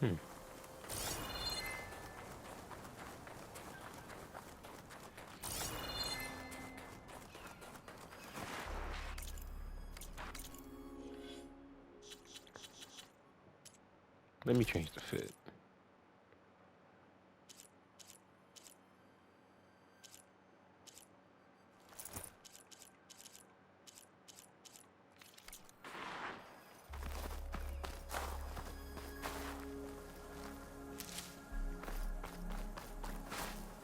Hmm. Let me change the fit.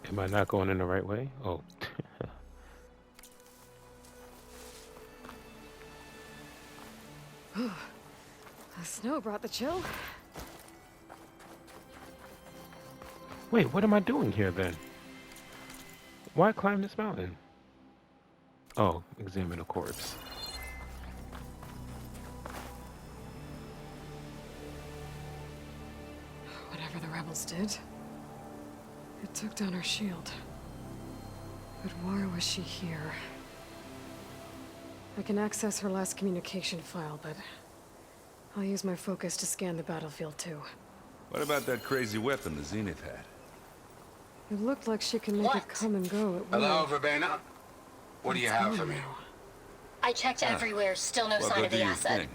Am I not going in the right way? Oh. The snow brought the chill. Wait, what am I doing here then? Why climb this mountain? Oh, examine a corpse. Whatever the rebels did, it took down her shield. But why was she here? I can access her last communication file, but I'll use my focus to scan the battlefield too. What about that crazy weapon the Zenith had? It looked like she can make it come and go at will. Hello, Verbena? What do you have for me? I checked everywhere, still no Well, sign go of do the your asset. thing.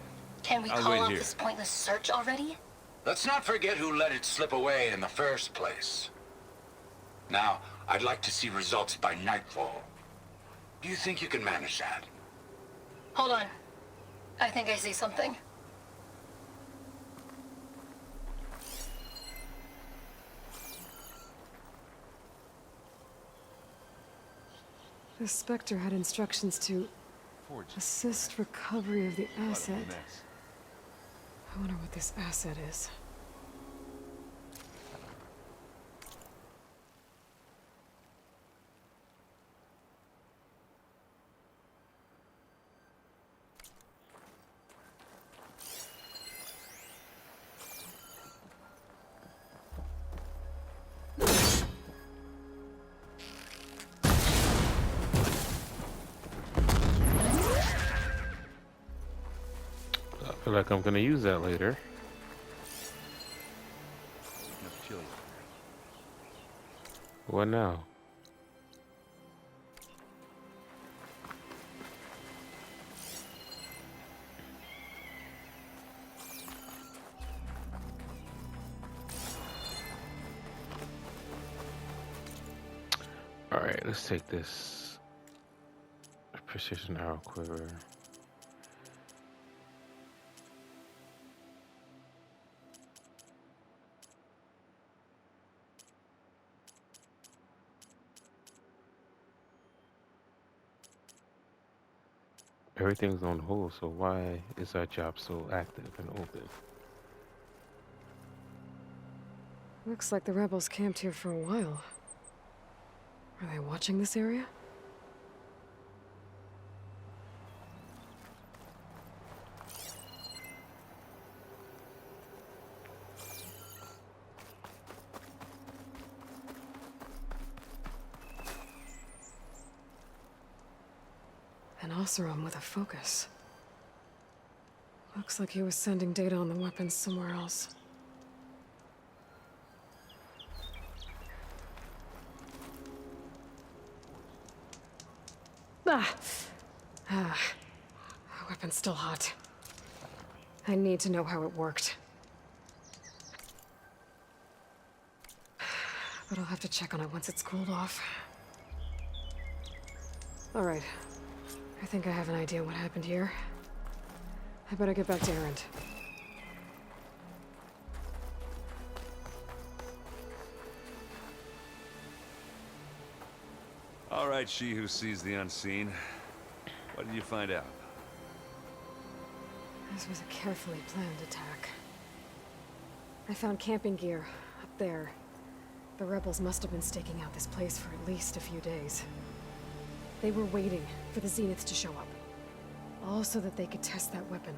Can we I'll call wait off here. this pointless search already? Let's not forget who let it slip away in the first place. Now, I'd like to see results by nightfall. Do you think you can manage that? Hold on. I think I see something. The Spectre had instructions to assist recovery of the asset. I wonder what this asset is. I feel like I'm gonna use that later. What now? Alright, let's take this precision arrow quiver. Everything's on hold, so why is our job so active and open? Looks like the rebels camped here for a while. Are they watching this area? An Oseram with a focus. Looks like he was sending data on the weapons somewhere else. Ah. Weapon's still hot. I need to know how it worked. But I'll have to check on it once it's cooled off. Alright. I think I have an idea what happened here. I better get back to Erend. All right, she who sees the unseen. What did you find out? This was a carefully planned attack. I found camping gear up there. The rebels must have been staking out this place for at least a few days. They were waiting for the Zeniths to show up. All so that they could test that weapon.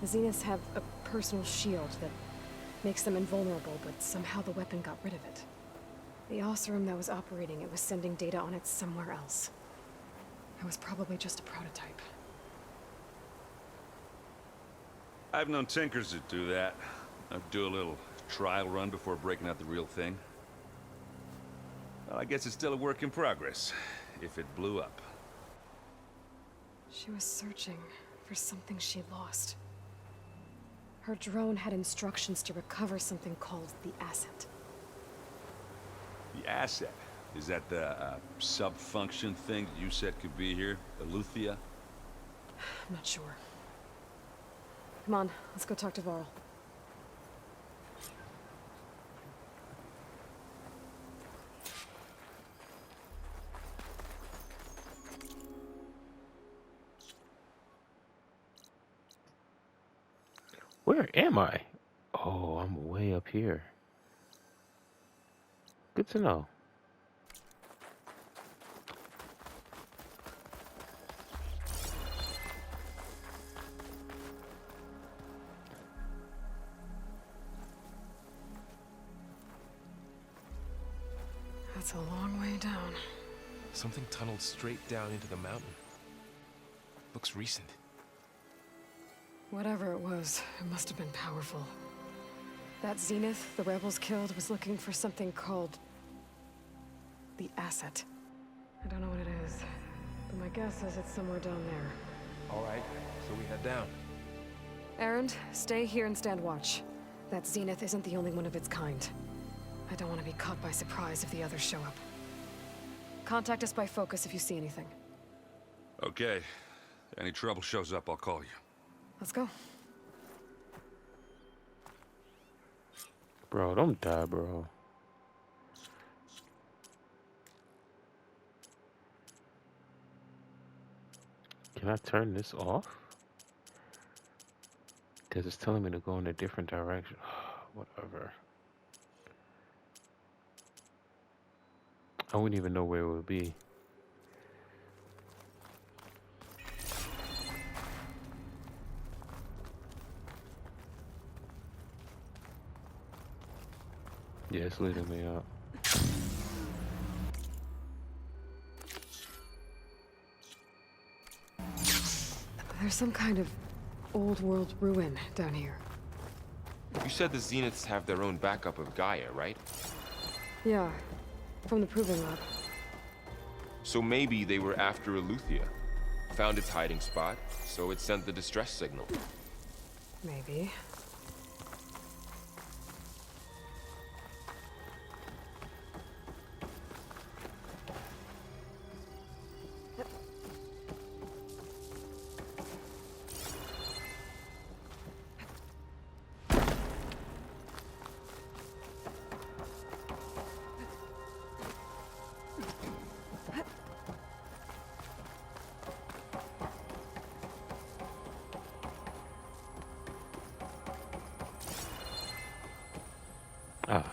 The Zeniths have a personal shield that makes them invulnerable, but somehow the weapon got rid of it. The Oseram that was operating it was sending data on it somewhere else. It was probably just a prototype. I've known tinkers that do that. I'd do a little trial run before breaking out the real thing. Well, I guess it's still a work in progress, if it blew up. She was searching for something she lost. Her drone had instructions to recover something called the asset. The asset? Is that the sub-function thing that you said could be here? Eleuthia? I'm not sure. Come on, let's go talk to Varl. Where am I? Oh, I'm way up here. Good to know. That's a long way down. Something tunneled straight down into the mountain. Looks recent. Whatever it was, it must have been powerful. That Zenith the rebels killed was looking for something called the asset. I don't know what it is, but my guess is it's somewhere down there. All right, so we head down. Erend, stay here and stand watch. That Zenith isn't the only one of its kind. I don't want to be caught by surprise if the others show up. Contact us by focus if you see anything. Okay. Any trouble shows up, I'll call you. Let's go. Bro, don't die, bro. Can I turn this off? Because it's telling me to go in a different direction. Whatever. I wouldn't even know where it would be. Yeah, it's leading me up. There's some kind of old world ruin down here. You said the Zeniths have their own backup of Gaia, right? Yeah, from the Proving Lab. So maybe they were after Eleuthia. Found its hiding spot, so it sent the distress signal. Maybe. Ah,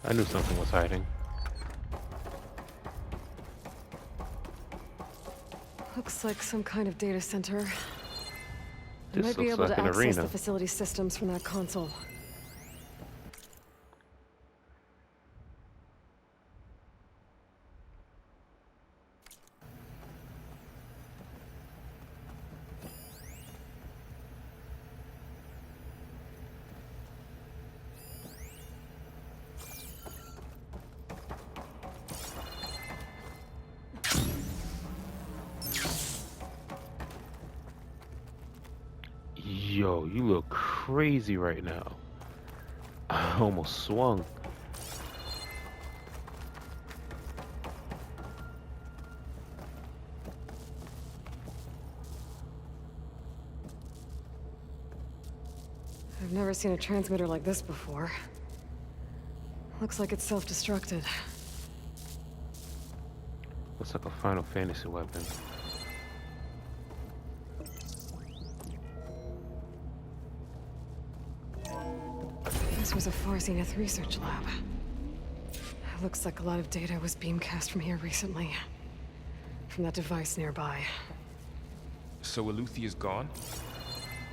I knew something was hiding. Looks like some kind of data center. I This might be looks able like to an access arena. the facility systems from that console. Yo, you look crazy right now. I almost swung. I've never seen a transmitter like this before. Looks like it's self-destructed. Looks like a Final Fantasy weapon. This was a Far Zenith research lab. Looks like a lot of data was beamcast from here recently. From that device nearby. So Eleuthia's gone?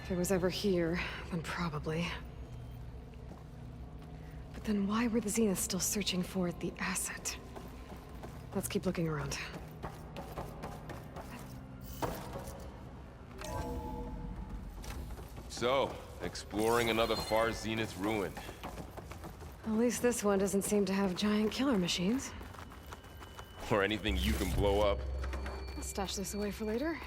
If it was ever here, then probably. But then why were the Zeniths still searching for the asset? Let's keep looking around. So, Exploring another far zenith ruin. At least this one doesn't seem to have giant killer machines. Or anything you can blow up. I'll stash this away for later.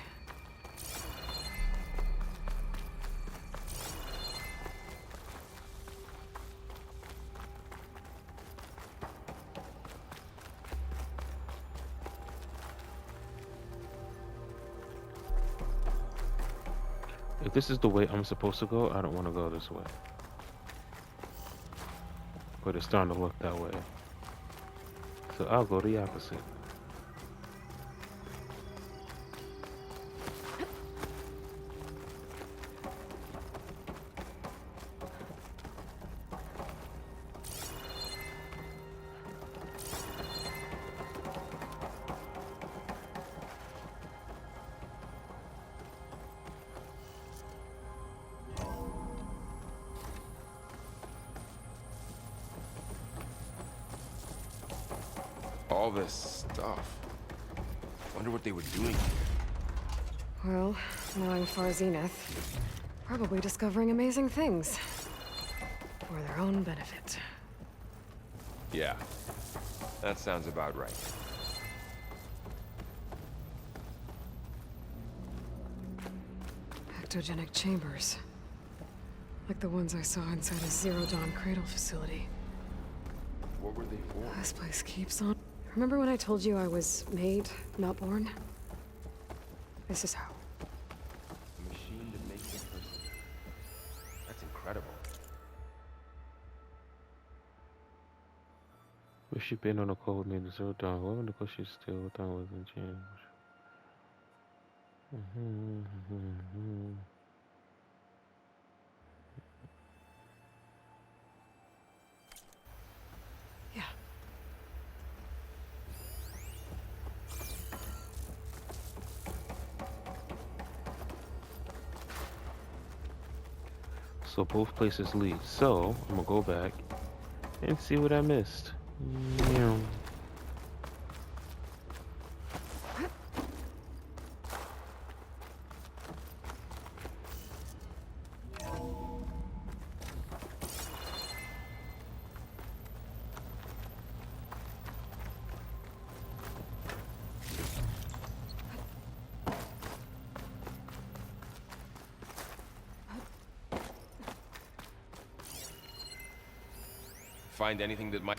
If this is the way I'm supposed to go, I don't want to go this way. But it's starting to look that way. So I'll go the opposite. All this stuff. Wonder what they were doing here. Well, knowing Far Zenith, probably discovering amazing things. For their own benefit. Yeah, that sounds about right. Ectogenic chambers. Like the ones I saw inside a Zero Dawn cradle facility. What were they for? This place keeps on. Remember when I told you I was made, not born? This is how. A machine that makes a person. That's incredible. Wish she'd been on a cold made the Zero Dawn. Well, because she's still done wasn't changed. Yeah. So both places lead. So I'm gonna go back and see what I missed. Meow. Find anything that might...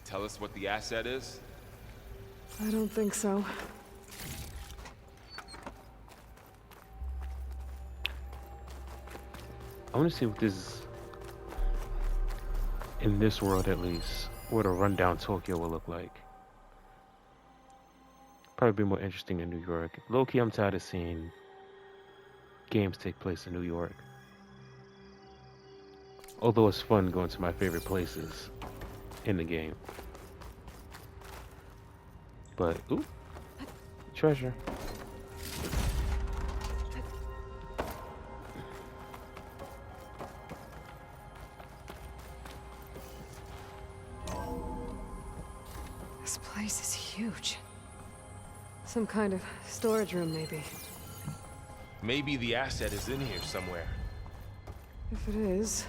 tell us what the asset is? I don't think so. I want to see what this, in this world at least, what a rundown Tokyo will look like. Probably be more interesting in New York. Low-key, I'm tired of seeing games take place in New York. Although it's fun going to my favorite places in the game. But, ooh, treasure. This place is huge. Some kind of storage room, maybe. Maybe the asset is in here somewhere. If it is,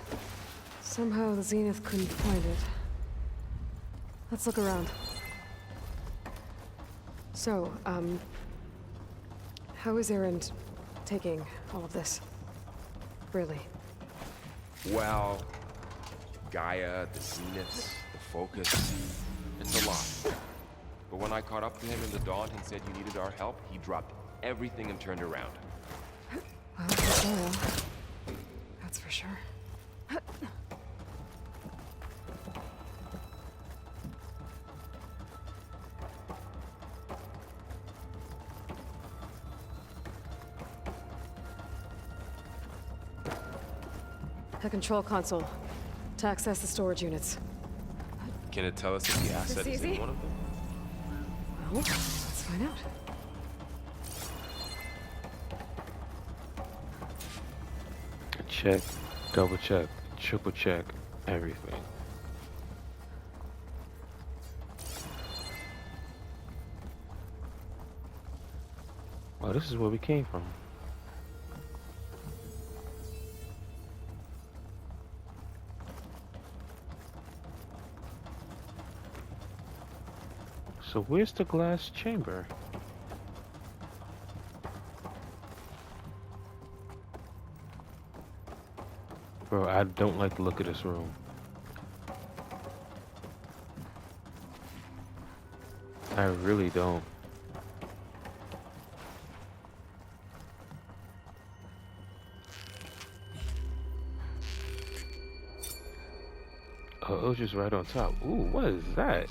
somehow the Zenith couldn't find it. Let's look around. So, how is Erend taking all of this? Really? Well, Gaia, the Zeniths, the Focus, it's a lot. But when I caught up to him in the dawn and said you needed our help, he dropped everything and turned around. Well, he's loyal. That's for sure. The control console. To access the storage units. Can it tell us if the asset is in easy? one of them? Well, let's find out. Check, double check, triple check, everything. Oh, this is where we came from. So where's the glass chamber? Bro, I don't like the look of this room. I really don't. Oh, it was just right on top. Ooh, what is that?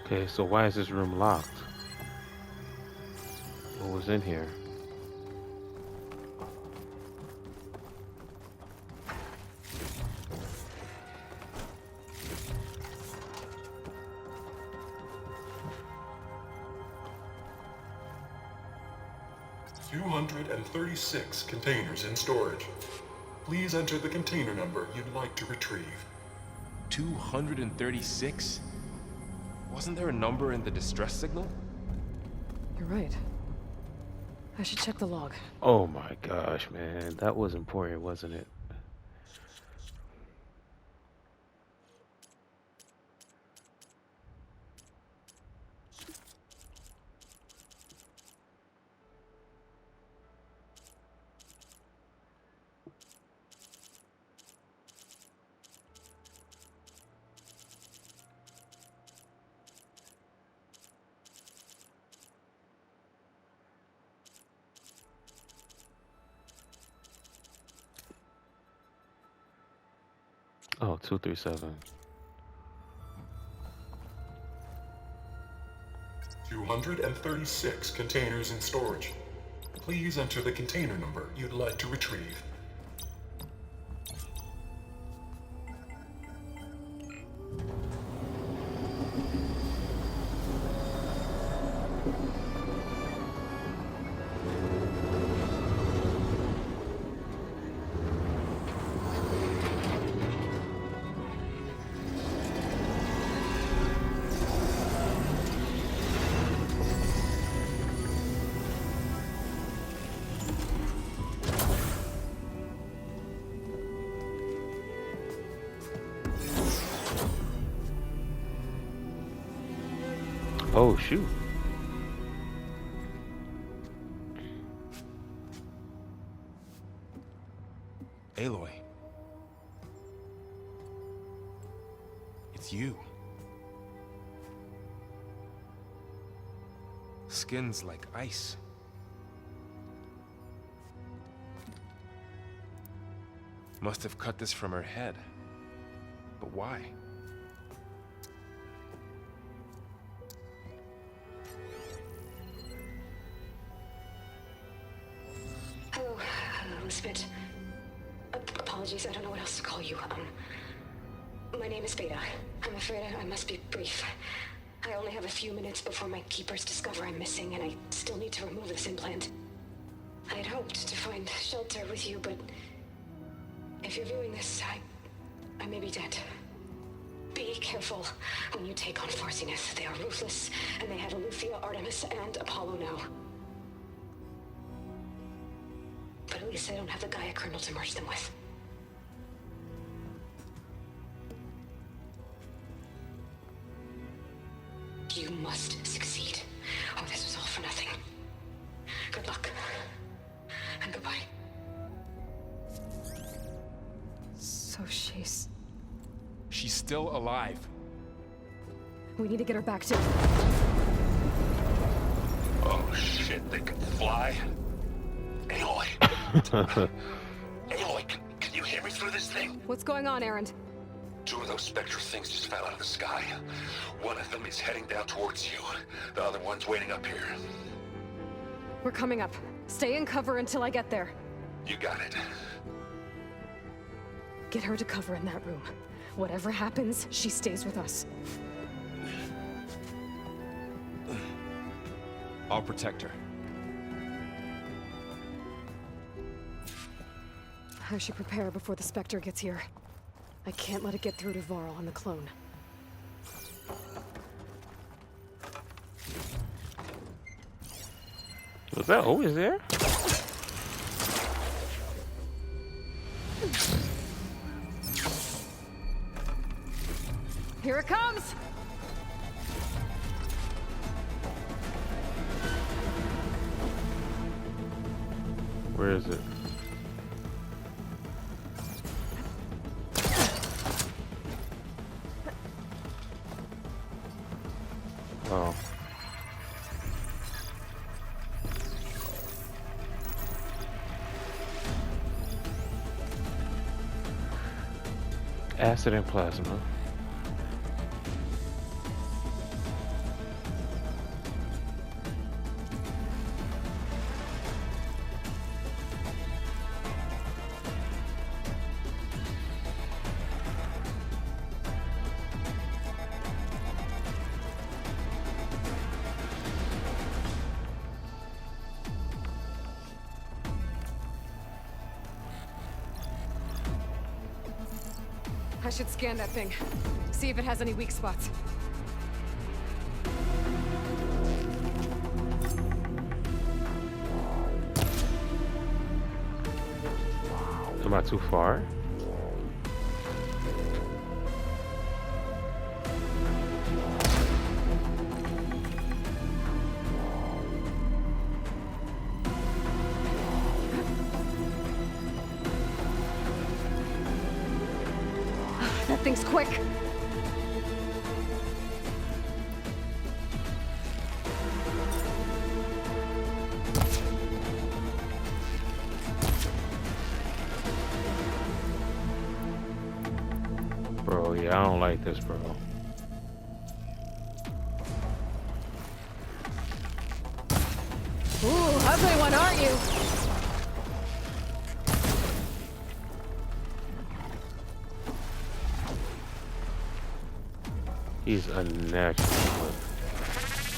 Okay, so why is this room locked? What was in here? $236 containers in storage. Please enter the container number you'd like to retrieve. 236? Wasn't there a number in the distress signal? You're right. I should check the log. Oh my gosh, man. That was important, wasn't it? Oh, 237. 236 containers in storage. Please enter the container number you'd like to retrieve. Oh, shoot. Aloy. It's you. Skin's like ice. Must have cut this from her head. But why? Hello, Elizabeth. Apologies, I don't know what else to call you. My name is Beta. I'm afraid I must be brief. I only have a few minutes before my keepers discover I'm missing, and I still need to remove this implant. I had hoped to find shelter with you, but if you're viewing this, I may be dead. Be careful when you take on Farsiness. They are ruthless, and they have Eleuthia, Artemis, and Apollo now. But at least I don't have the Gaia kernel to merge them with. You must succeed, or this was all for nothing. Good luck, and goodbye. So she's... She's still alive. We need to get her back to... Oh shit, they can fly? Aloy! Aloy, can you hear me through this thing? What's going on, Erend? Two of those spectral things just fell out of the sky. One of them is heading down towards you. The other one's waiting up here. We're coming up. Stay in cover until I get there. You got it. Get her to cover in that room. Whatever happens, she stays with us. I'll protect her. I should prepare before the Spectre gets here. I can't let it get through to Varl and the clone. Was that always there? Here it comes! Where is it? Oh. Acid and plasma. I should scan that thing. See if it has any weak spots. Am I too far? That thing's quick. Bro, yeah, I don't like this, bro. Ooh, ugly one, aren't you? He's unnatural.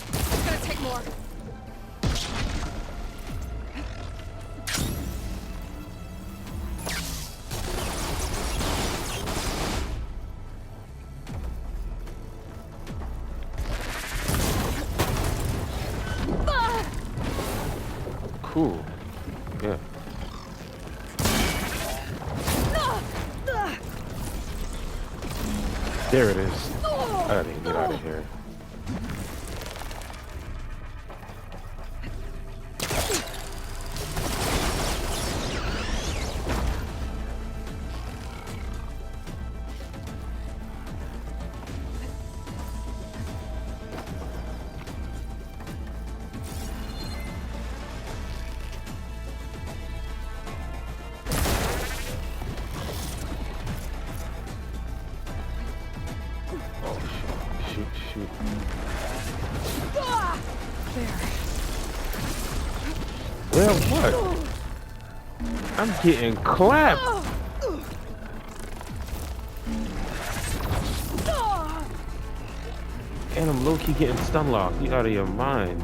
It's gonna take more. Cool. Yeah. There it is. I gotta get out of here. Shoot. Well, what? I'm getting clapped. And I'm low-key getting stun locked. You out of your mind.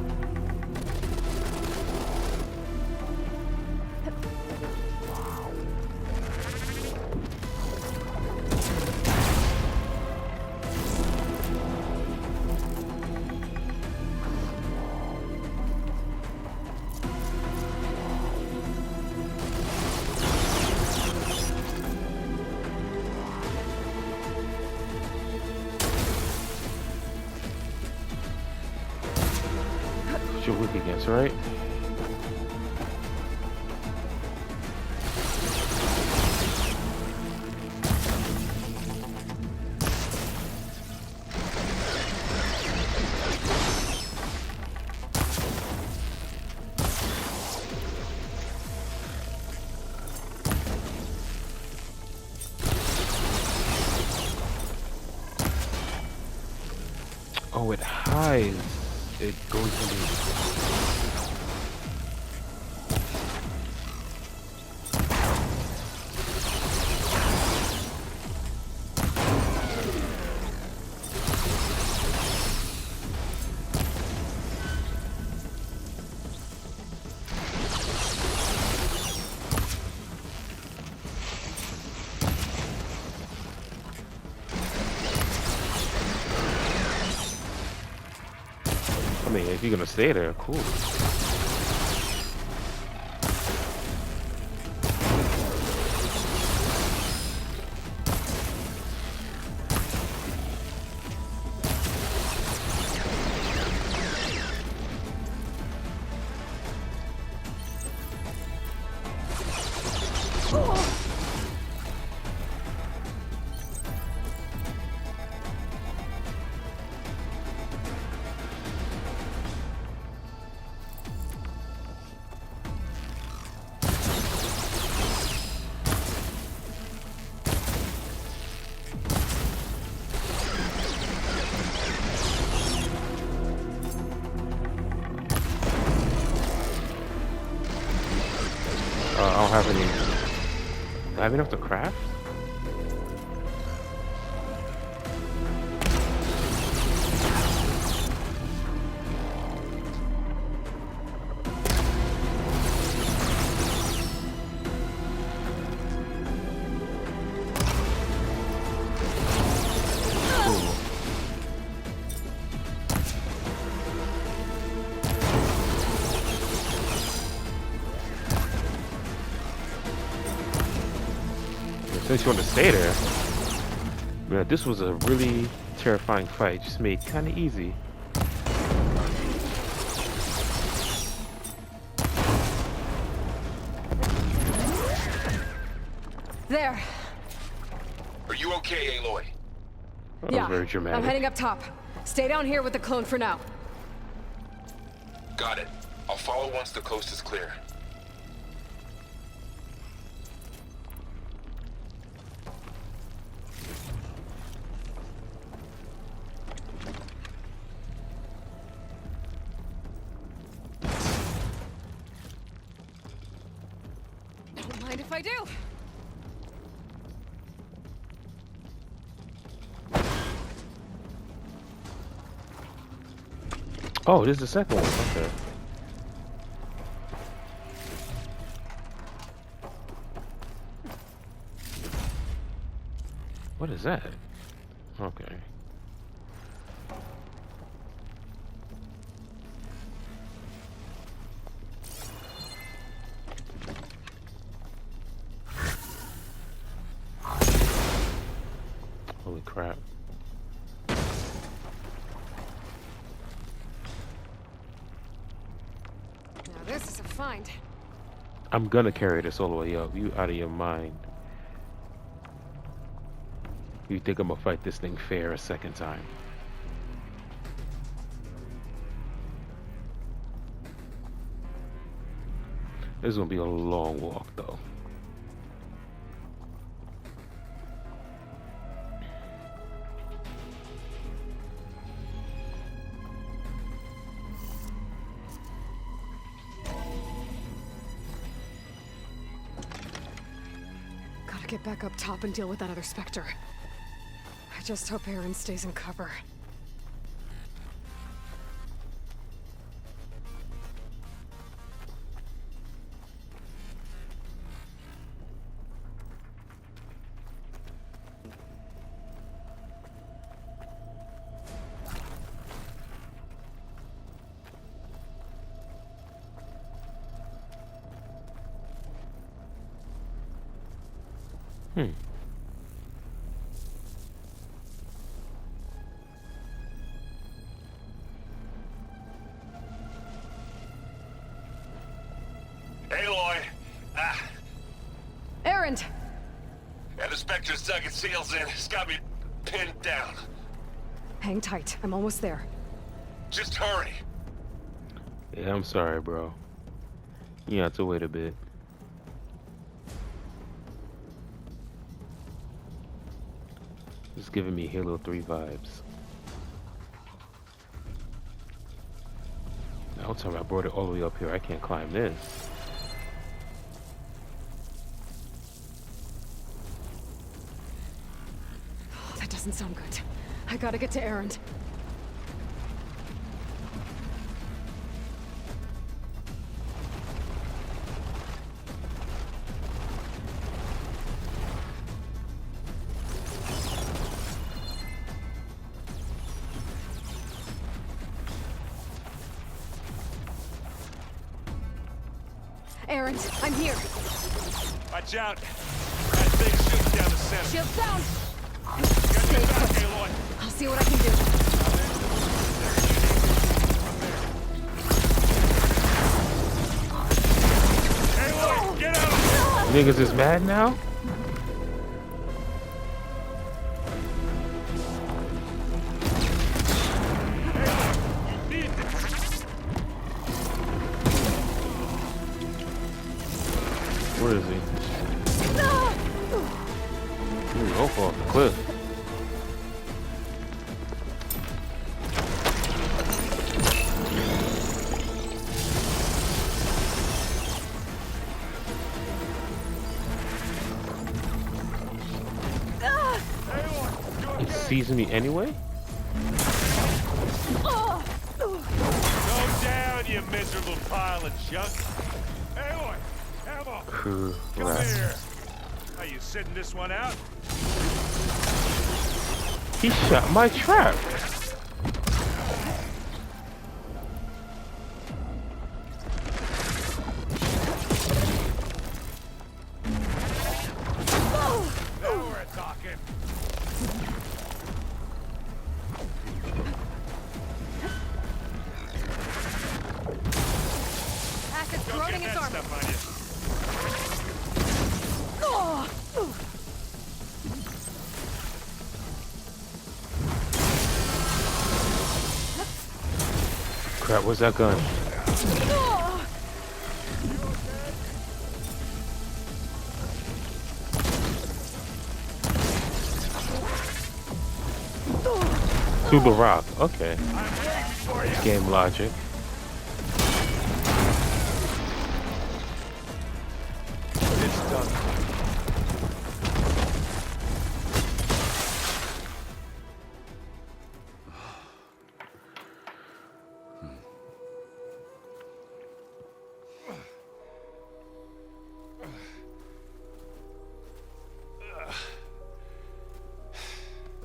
You're weak against, right? Oh, it hides. It goes into mean, if you're gonna stay there, cool. I don't have any. Do I have enough to craft? Since you want to stay there, man, this was a really terrifying fight. Just made kind of easy. There. Are you okay, Aloy? That was very dramatic. I'm heading up top. Stay down here with the clone for now. Got it. I'll follow once the coast is clear. Don't mind if I do. Oh, this is the second one. Okay. What is that? Okay. Holy crap. Now this is a find. I'm gonna carry this all the way up. You out of your mind. You think I'm gonna fight this thing fair a second time? This is gonna be a long walk though. Gotta get back up top and deal with that other Spectre. I just hope Aaron stays in cover. Aloy! Aaron! And the Spectre's dug its heels in. It's got me pinned down. Hang tight. I'm almost there. Just hurry. Yeah, I'm sorry, bro. You have to wait a bit. It's giving me Halo 3 vibes. Now tell me I brought it all the way up here. I can't climb this. Oh, that doesn't sound good. I gotta get to Aaron. Aaron, I'm here. Watch out. That thing's shooting down the center. Shield down. Got Stay your back, put. Aloy. I'll see what I can do. Aloy, get out! Niggas is mad now? You need this. Where is he? Ooh, go for off the cliff. He sees me anyway? Go down, you miserable pile of junk. Aloy, ammo. Come Correct. here. Are you sitting this one out? He shot my trap. Now we're talking. Acid's Don't corroding get its that armor. stuff on you. Crap, where's that gun? Through the rock. Okay. I'm waiting for you. Game logic. It's done.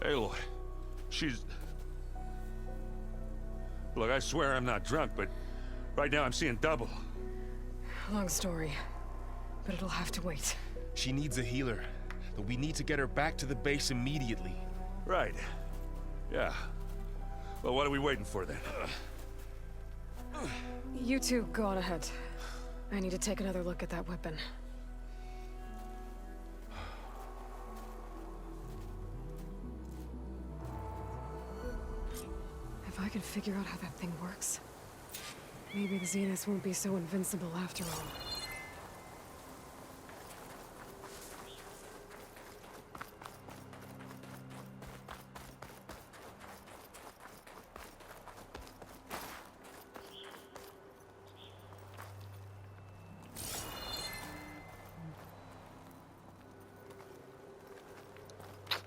Aloy, she's... Look, I swear I'm not drunk, but right now I'm seeing double. Long story, but it'll have to wait. She needs a healer, but we need to get her back to the base immediately. Right. Yeah. Well, what are we waiting for then? You two go on ahead. I need to take another look at that weapon. If I can figure out how that thing works, maybe the Zeniths won't be so invincible after all.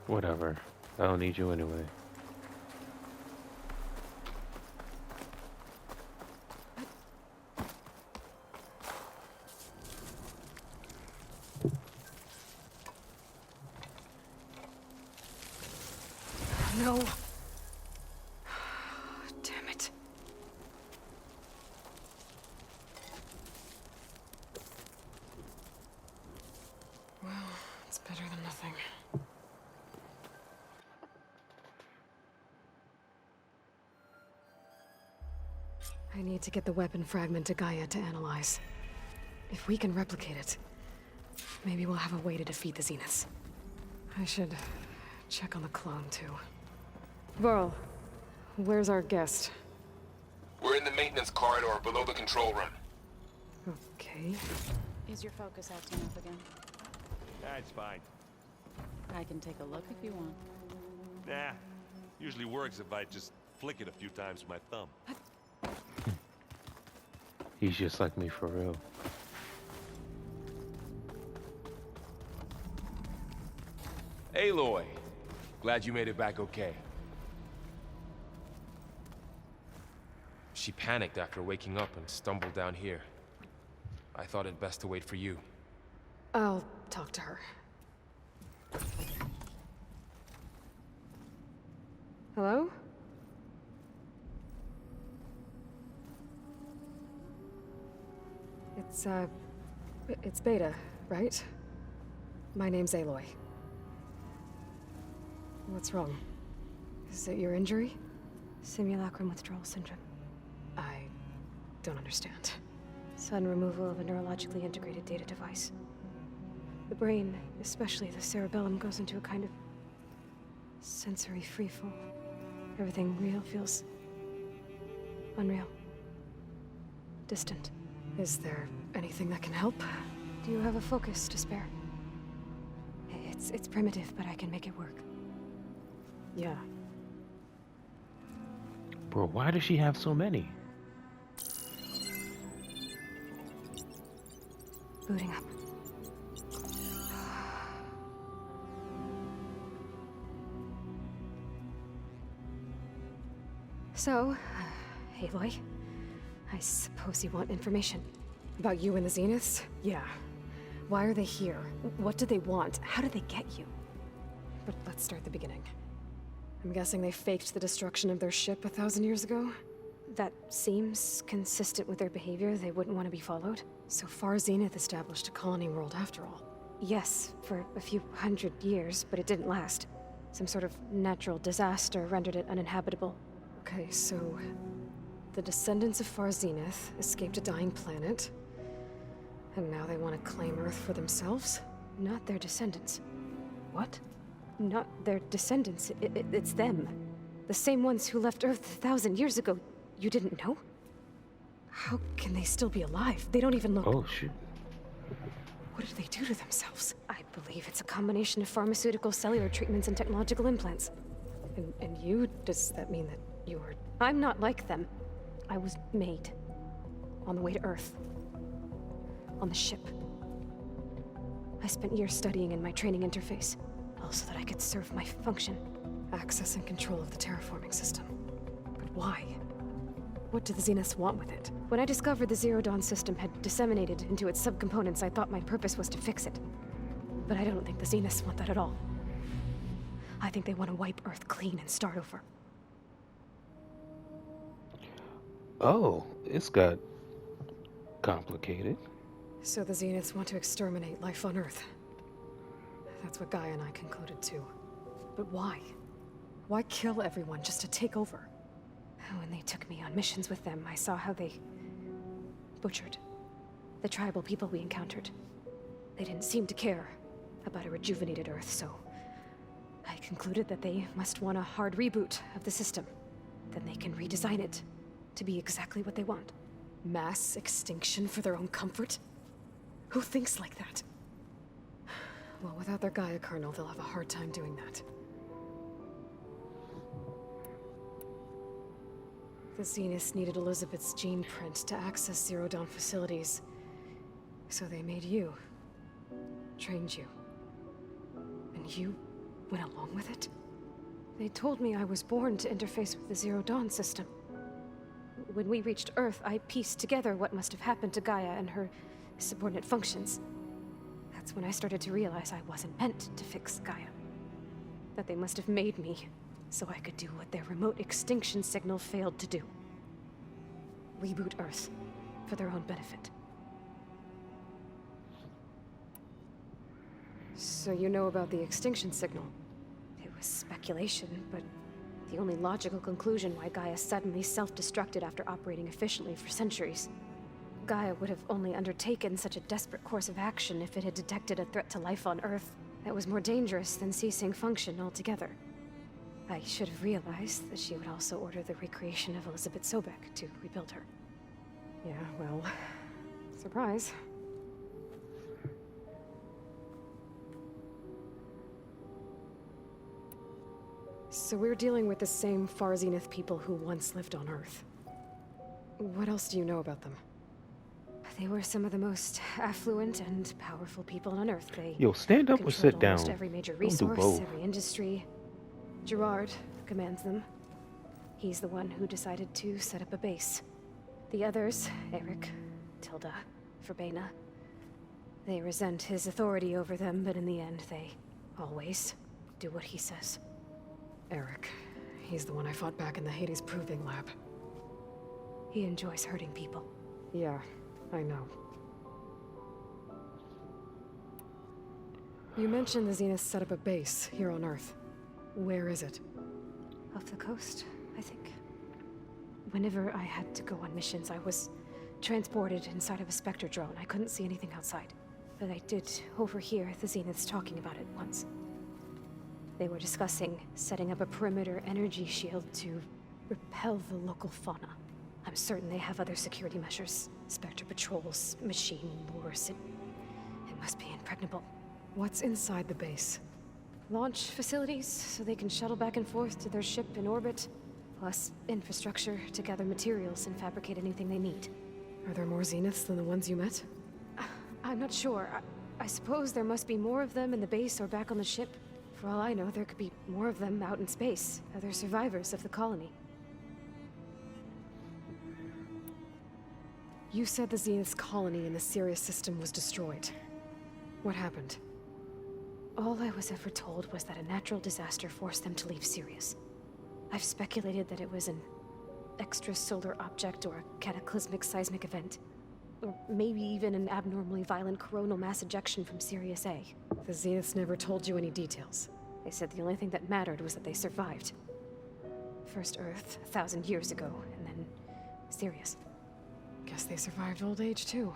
Whatever. I don't need you anyway. No. Damn it. Well, it's better than nothing. I need to get the weapon fragment to Gaia to analyze. If we can replicate it, maybe we'll have a way to defeat the Zeniths. I should check on the clone, too. Varl, where's our guest? We're in the maintenance corridor below the control room. Okay. Is your focus acting up again? That's fine. I can take a look if you want. Nah. Usually works if I just flick it a few times with my thumb. He's just like me for real. Aloy, glad you made it back okay. She panicked after waking up and stumbled down here. I thought it best to wait for you. I'll talk to her. Hello? It's, It's Beta, right? My name's Aloy. What's wrong? Is it your injury? Simulacrum withdrawal syndrome. I don't understand. Sudden removal of a neurologically integrated data device. The brain, especially the cerebellum, goes into a kind of sensory freefall. Everything real feels unreal. Distant. Is there anything that can help? Do you have a focus to spare? It's primitive, but I can make it work. Yeah. Bro, why does she have so many? Booting up. So, Aloy, I suppose you want information. About you and the Zeniths? Yeah. Why are they here? What do they want? How did they get you? But let's start at the beginning. I'm guessing they faked the destruction of their ship 1,000 years ago? That seems consistent with their behavior. They wouldn't want to be followed. So far, Zenith established a colony world after all. Yes, for a few hundred years, but it didn't last. Some sort of natural disaster rendered it uninhabitable. Okay, so the descendants of Far Zenith escaped a dying planet, and now they want to claim Earth for themselves? Not their descendants. What? Not their descendants. It's them. The same ones who left Earth 1,000 years ago. You didn't know? How can they still be alive? They don't even look... Oh, shoot. What did they do to themselves? I believe it's a combination of pharmaceutical, cellular treatments, and technological implants. And you? Does that mean that you were... I'm not like them. I was made. On the way to Earth. On the ship. I spent years studying in my training interface, all so that I could serve my function. Access and control of the terraforming system. But why? What do the Zeniths want with it? When I discovered the Zero Dawn system had disseminated into its subcomponents, I thought my purpose was to fix it. But I don't think the Zeniths want that at all. I think they want to wipe Earth clean and start over. Oh, it's got complicated. So the Zeniths want to exterminate life on Earth. That's what Gaia and I concluded too. But why? Why kill everyone just to take over? When they took me on missions with them, I saw how they butchered the tribal people we encountered. They didn't seem to care about a rejuvenated Earth, so I concluded that they must want a hard reboot of the system. Then they can redesign it to be exactly what they want. Mass extinction for their own comfort? Who thinks like that? Well, without their Gaia kernel, they'll have a hard time doing that. The Zeniths needed Elizabeth's gene print to access Zero Dawn facilities. So they made you. Trained you. And you went along with it? They told me I was born to interface with the Zero Dawn system. When we reached Earth, I pieced together what must have happened to Gaia and her subordinate functions. That's when I started to realize I wasn't meant to fix Gaia. That they must have made me so I could do what their remote extinction signal failed to do. Reboot Earth for their own benefit. So you know about the extinction signal? It was speculation, but the only logical conclusion why Gaia suddenly self-destructed after operating efficiently for centuries. Gaia would have only undertaken such a desperate course of action if it had detected a threat to life on Earth that was more dangerous than ceasing function altogether. I should have realized that she would also order the recreation of Elizabeth Sobek to rebuild her. Yeah, well, surprise. So we're dealing with the same Far Zenith people who once lived on Earth. What else do you know about them? They were some of the most affluent and powerful people on Earth. They Yo, stand up or sit controlled almost down. every major Don't do resource, both. every industry. Gerard commands them. He's the one who decided to set up a base. The others, Eric, Tilda, Verbena, they resent his authority over them, but in the end, they always do what he says. Eric. He's the one I fought back in the Hades Proving Lab. He enjoys hurting people. Yeah, I know. You mentioned the Zenith set up a base here on Earth. Where is it? Off the coast, I think. Whenever I had to go on missions, I was transported inside of a Spectre drone. I couldn't see anything outside. But I did overhear the Zeniths talking about it once. They were discussing setting up a perimeter energy shield to repel the local fauna. I'm certain they have other security measures. Spectre patrols, machine lures. It must be impregnable. What's inside the base? Launch facilities, so they can shuttle back and forth to their ship in orbit. Plus infrastructure to gather materials and fabricate anything they need. Are there more Zeniths than the ones you met? I'm not sure. I suppose there must be more of them in the base or back on the ship. For all I know, there could be more of them out in space. Other survivors of the colony. You said the Zenith's colony in the Sirius system was destroyed. What happened? All I was ever told was that a natural disaster forced them to leave Sirius. I've speculated that it was an extrasolar object or a cataclysmic seismic event. Or maybe even an abnormally violent coronal mass ejection from Sirius A. The Zeniths never told you any details. They said the only thing that mattered was that they survived. First Earth, 1,000 years ago, and then Sirius. Guess they survived old age, too.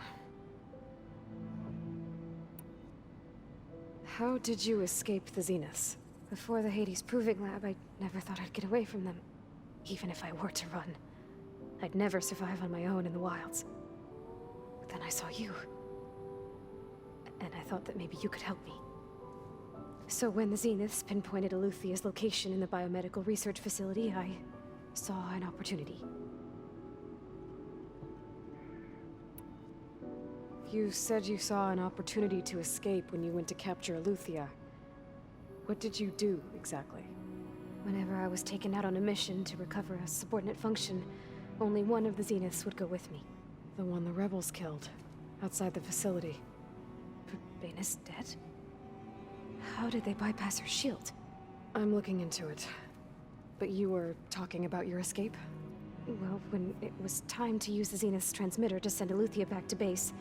How did you escape the Zeniths? Before the Hades Proving Lab, I never thought I'd get away from them. Even if I were to run. I'd never survive on my own in the wilds. But then I saw you. And I thought that maybe you could help me. So when the Zeniths pinpointed Eluthia's location in the biomedical research facility, I saw an opportunity. You said you saw an opportunity to escape when you went to capture Eluthia. What did you do, exactly? Whenever I was taken out on a mission to recover a subordinate function, only one of the Zeniths would go with me. The one the rebels killed, outside the facility. Baina's dead? How did they bypass her shield? I'm looking into it. But you were talking about your escape? Well, when it was time to use the Zenith's transmitter to send Eluthia back to base,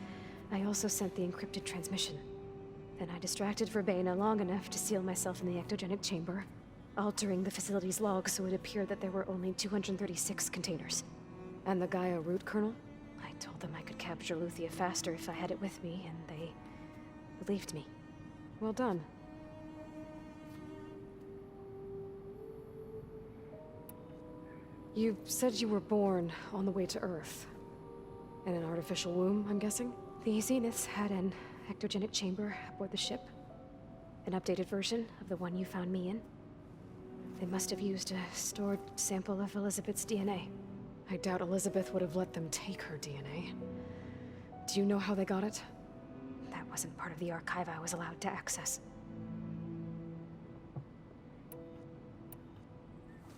I also sent the encrypted transmission. Then I distracted Verbena long enough to seal myself in the ectogenic chamber, altering the facility's log so it appeared that there were only 236 containers. And the Gaia root kernel? I told them I could capture Eluthia faster if I had it with me, and they believed me. Well done. You said you were born on the way to Earth. In an artificial womb, I'm guessing? The Zeniths had an ectogenic chamber aboard the ship. An updated version of the one you found me in. They must have used a stored sample of Elizabeth's DNA. I doubt Elizabeth would have let them take her DNA. Do you know how they got it? That wasn't part of the archive I was allowed to access.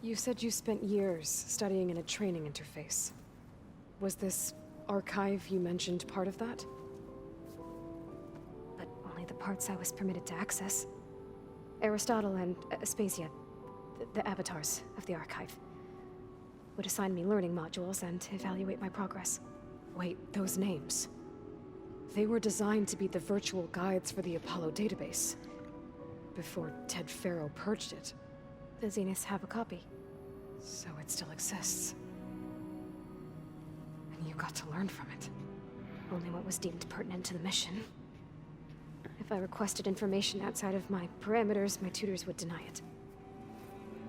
You said you spent years studying in a training interface. Was this archive you mentioned part of that? But only the parts I was permitted to access. Aristotle and Aspasia, the avatars of the archive, would assign me learning modules and evaluate my progress. Wait, those names. They were designed to be the virtual guides for the Apollo database. Before Ted Faro purged it. The Zeniths have a copy. So it still exists. And you got to learn from it. Only what was deemed pertinent to the mission. If I requested information outside of my parameters, my tutors would deny it.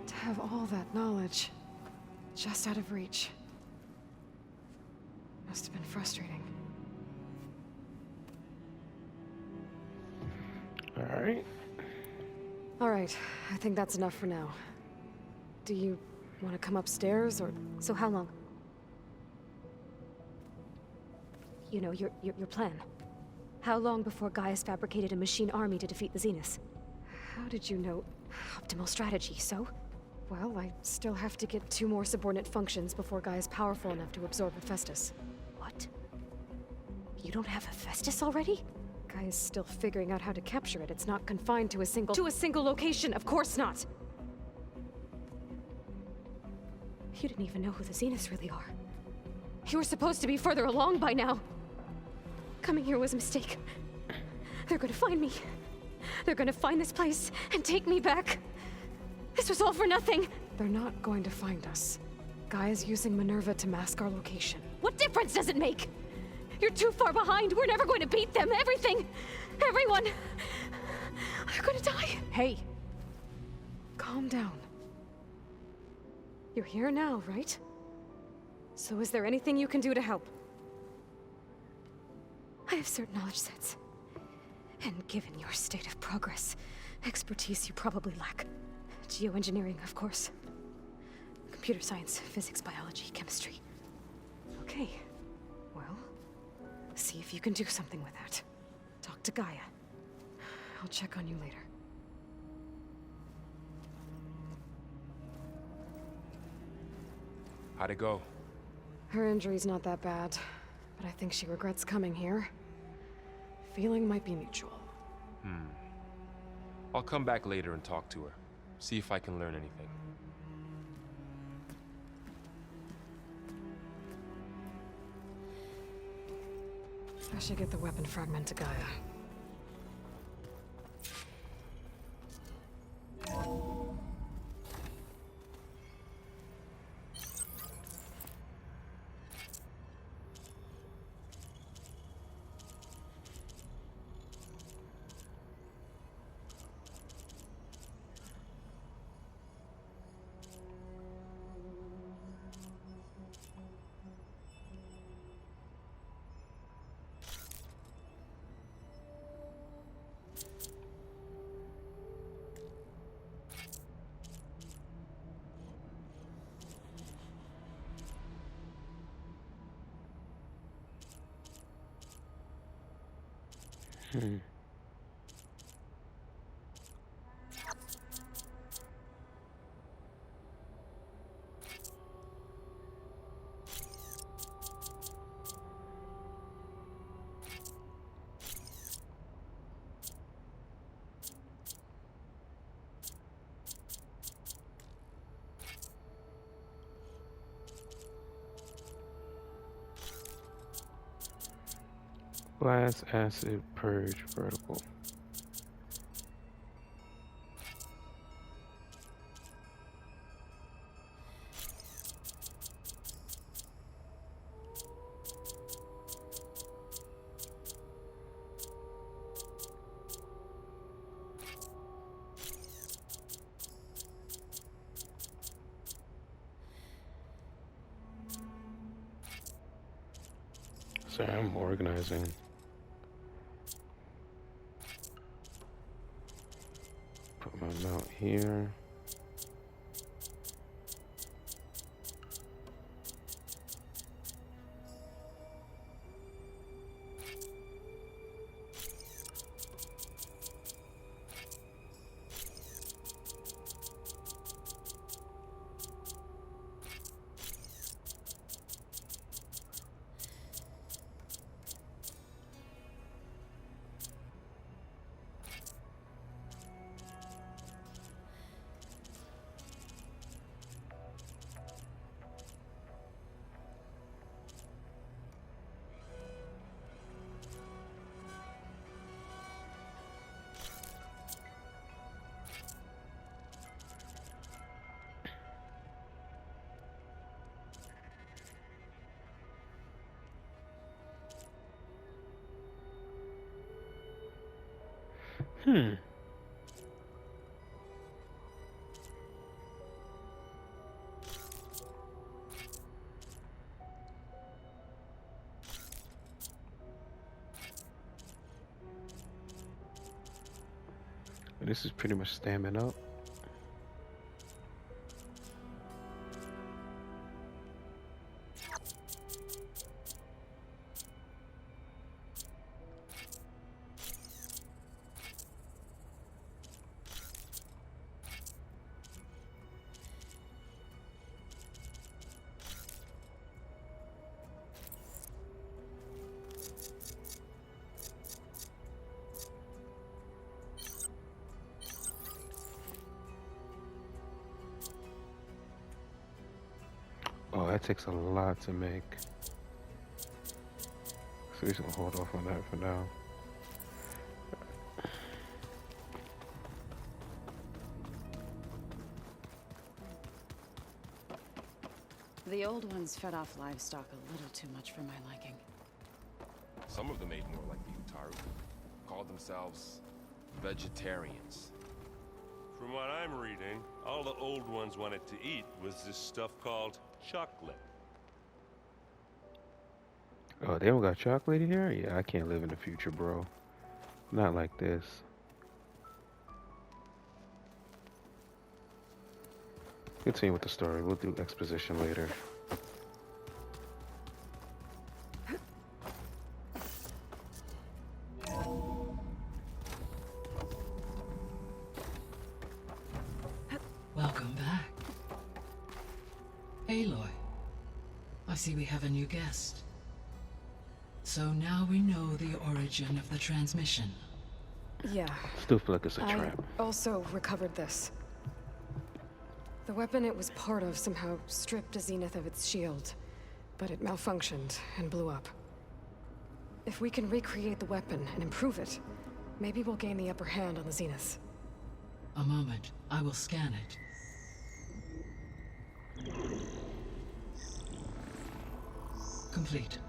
To have all that knowledge, just out of reach, must have been frustrating. All right, I think that's enough for now. Do you want to come upstairs, or... So how long? You know, your plan. How long before Gaius fabricated a machine army to defeat the Zeniths? How did you know? Optimal strategy, so? Well, I still have to get 2 more subordinate functions before Gaia's powerful enough to absorb Hephaestus. What? You don't have Hephaestus already? Gaia's still figuring out how to capture it. It's not confined to a single location, of course not! You didn't even know who the Zeniths really are. You were supposed to be further along by now. Coming here was a mistake. They're gonna find me. They're gonna find this place and take me back. This was all for nothing. They're not going to find us. Gaia's using Minerva to mask our location. What difference does it make? You're too far behind. We're never going to beat them. Everything, everyone, they're gonna die. Hey, calm down. You're here now, right? So is there anything you can do to help? I have certain knowledge sets. And given your state of progress, expertise you probably lack. Geoengineering, of course. Computer science, physics, biology, chemistry. Okay. Well, see if you can do something with that. Talk to Gaia. I'll check on you later. How'd it go? Her injury's not that bad, but I think she regrets coming here. Feeling might be mutual. I'll come back later and talk to her. See if I can learn anything. I should get the weapon fragment to Gaia. Glass acid purge vertical. Sorry, I'm organizing. Put my mount here. This is pretty much stamming up. Oh, that takes a lot to make. So we're just gonna hold off on that for now. The old ones fed off livestock a little too much for my liking. Some of them ate more like the Utaru. Called themselves vegetarians. From what I'm reading, all the old ones wanted to eat was this stuff called chocolate. Oh, they don't got chocolate in here? Yeah, I can't live in the future, bro. Not like this. Continue with the story. We'll do exposition later. Welcome back. Aloy, I see we have a new guest. So now we know the origin of the transmission. Yeah. Still feel like it's a trap. I also recovered this. The weapon it was part of somehow stripped Zenith of its shield, but it malfunctioned and blew up. If we can recreate the weapon and improve it, maybe we'll gain the upper hand on the Zeniths. A moment, I will scan it. Complete.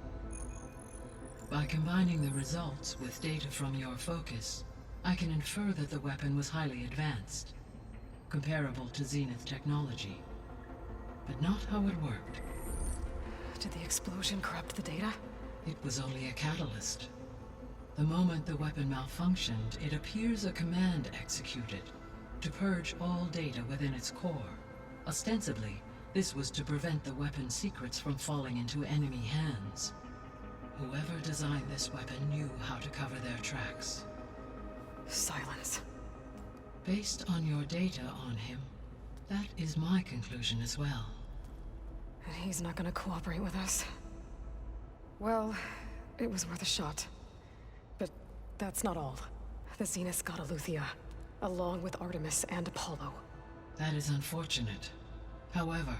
By combining the results with data from your focus, I can infer that the weapon was highly advanced, comparable to Zenith technology, but not how it worked. Did the explosion corrupt the data? It was only a catalyst. The moment the weapon malfunctioned, it appears a command executed to purge all data within its core. Ostensibly, this was to prevent the weapon's secrets from falling into enemy hands. Whoever designed this weapon knew how to cover their tracks. Silence. Based on your data on him, that is my conclusion as well. And he's not gonna cooperate with us. Well, it was worth a shot. But that's not all. The Zeniths got Aletheia, along with Artemis and Apollo. That is unfortunate. However,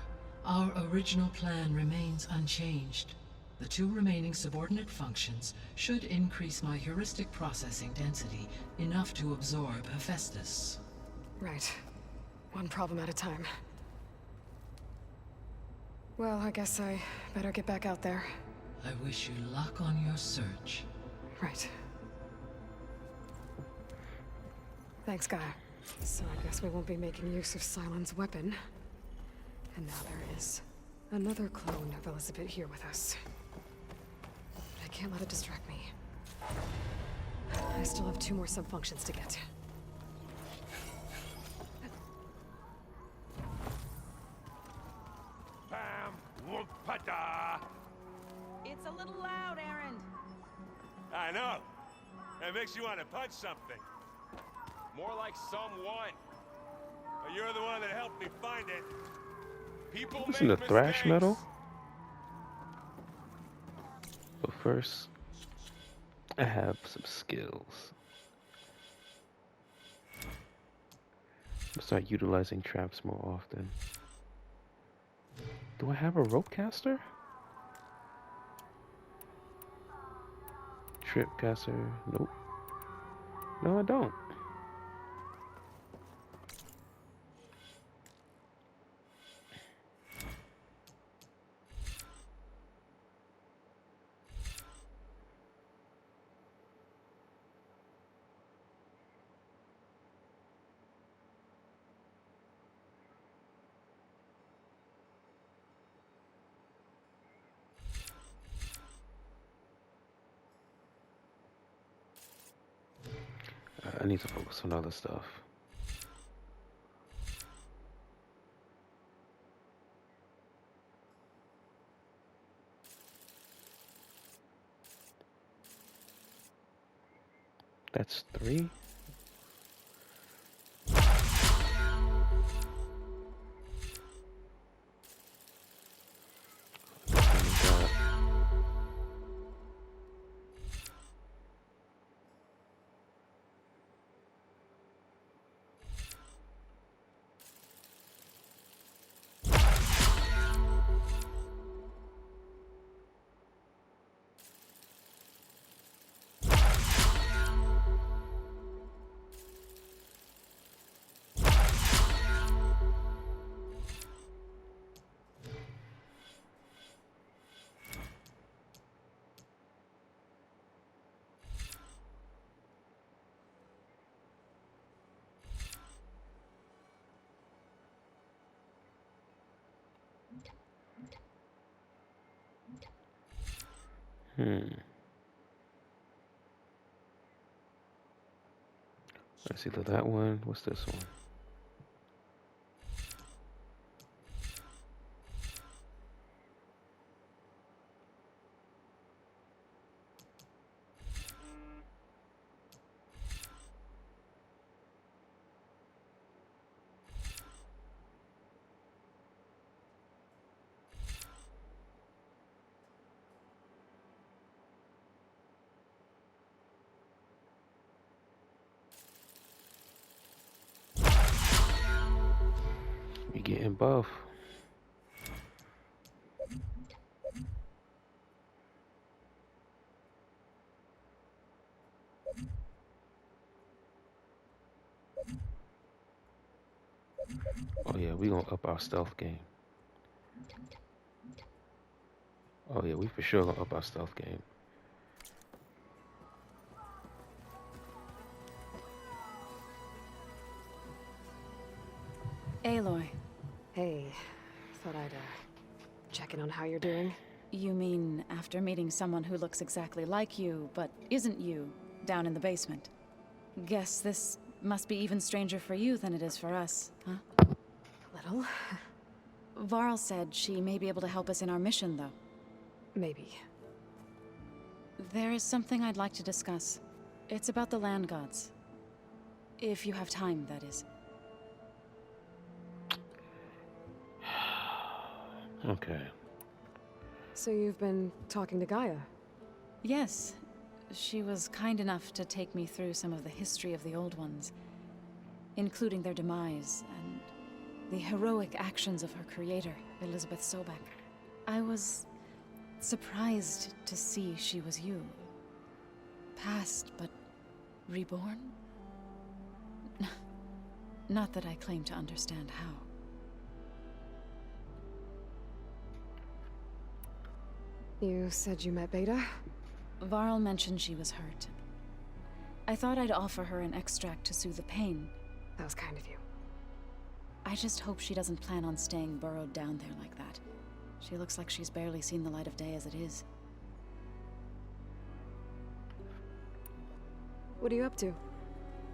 our original plan remains unchanged. The two remaining subordinate functions should increase my heuristic processing density enough to absorb Hephaestus. Right. One problem at a time. Well, I guess I better get back out there. I wish you luck on your search. Right. Thanks, Gaia. So I guess we won't be making use of Cylon's weapon. And now there is another clone of Elizabeth here with us. But I can't let it distract me. I still have 2 more subfunctions to get. Bam! Whoop-a-da! It's a little loud, Aaron. I know. It makes you want to punch something. More like someone. But you're the one that helped me find it. People Listen make to thrash mistakes. metal. But first, I have some skills. I'll start utilizing traps more often. Do I have a rope caster? Trip caster? Nope. No, I don't. I need to focus on other stuff. That's 3. Let's see that one. What's this one? We getting buff. Oh yeah, we gonna up our stealth game. Oh yeah, we for sure gonna up our stealth game. Aloy. Hey, thought I'd check in on how you're doing. You mean after meeting someone who looks exactly like you, but isn't you, down in the basement? Guess this must be even stranger for you than it is for us, huh? A little. Varl said she may be able to help us in our mission, though. Maybe. There is something I'd like to discuss. It's about the land gods. If you have time, that is. Okay. So you've been talking to Gaia? Yes. She was kind enough to take me through some of the history of the Old Ones, including their demise and the heroic actions of her creator, Elizabeth Sobek. I was surprised to see she was you. Past, but reborn? Not that I claim to understand how. You said you met Beta? Varl mentioned she was hurt. I thought I'd offer her an extract to soothe the pain. That was kind of you. I just hope she doesn't plan on staying burrowed down there like that. She looks like she's barely seen the light of day as it is. What are you up to?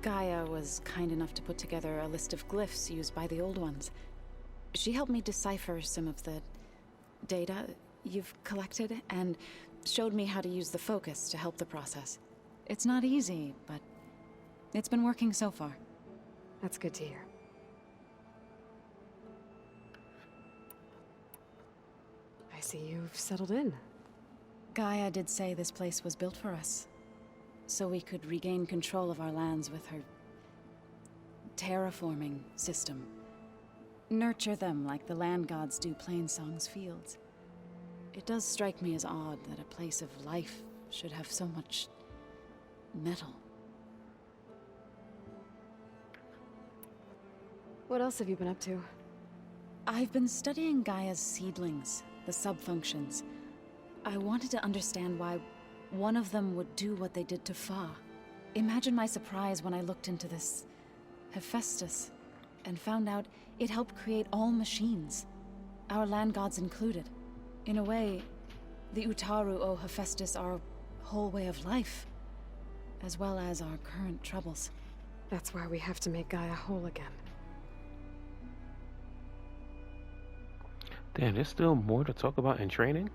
Gaia was kind enough to put together a list of glyphs used by the Old Ones. She helped me decipher some of the data you've collected, and showed me how to use the focus to help the process. It's not easy, but it's been working so far. That's good to hear. I see you've settled in. Gaia did say this place was built for us, so we could regain control of our lands with her terraforming system. Nurture them like the land gods do Plainsong's fields. It does strike me as odd that a place of life should have so much metal. What else have you been up to? I've been studying Gaia's seedlings, the subfunctions. I wanted to understand why one of them would do what they did to Fa. Imagine my surprise when I looked into this Hephaestus and found out it helped create all machines, our land gods included. In a way, the Utaru owe Hephaestus our whole way of life, as well as our current troubles. That's why we have to make Gaia whole again. Damn, there's still more to talk about in training?